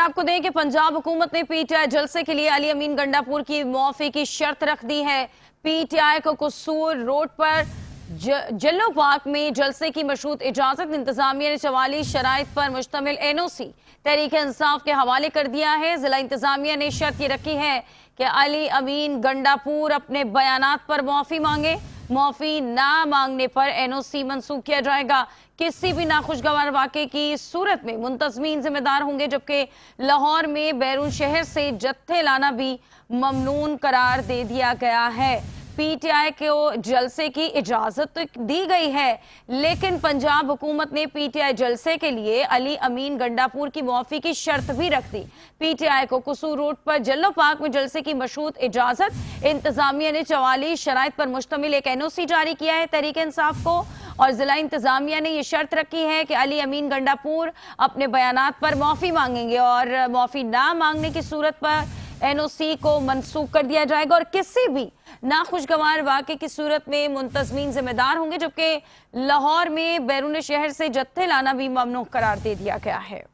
आपको दें कि पंजाब हुकूमत ने पीटीआई जलसे के लिए अली अमीन गंडापुर की मुआफी की शर्त रख दी है। पीटीआई को कसूर रोड पर जल्लो पार्क में जलसे की मशरूत इजाजत इंतजामिया ने 44 शराइत पर मुश्तमिल एनओसी तहरीक इंसाफ के हवाले कर दिया है। जिला इंतजामिया ने शर्त ये रखी है कि अली अमीन गंडापुर अपने बयानात पर मुआफी मांगे। मुआफी ना मांगने पर एनओसी मंसूख किया जाएगा। किसी भी नाखुशगवार वाक़े की सूरत में मुंतजमीन जिम्मेदार होंगे, जबकि लाहौर में बैरून शहर से जत्थे लाना भी ममनून करार दे दिया गया है। पीटीआई को जलसे की इजाजत तो दी गई है, लेकिन पंजाब हुकूमत ने पीटीआई जलसे के लिए अली अमीन गंडापुर की मुआफी की शर्त भी रख दी। पीटीआई को कसूर रोड पर जल्लो पार्क में जलसे की मशरूत इजाजत इंतजामिया ने 44 शराइत पर मुश्तमिल एक एनओसी जारी किया है तहरीक इंसाफ को, और जिला इंतजामिया ने यह शर्त रखी है कि अली अमीन गंडापुर अपने बयानात पर मुआफी मांगेंगे और मुआफी ना मांगने की सूरत पर एनओसी को मनसूख कर दिया जाएगा और किसी भी नाखुशगवार वाक़े की सूरत में मुंतजमीन जिम्मेदार होंगे, जबकि लाहौर में बैरून शहर से जत्थे लाना भी ममनूह करार दे दिया गया है।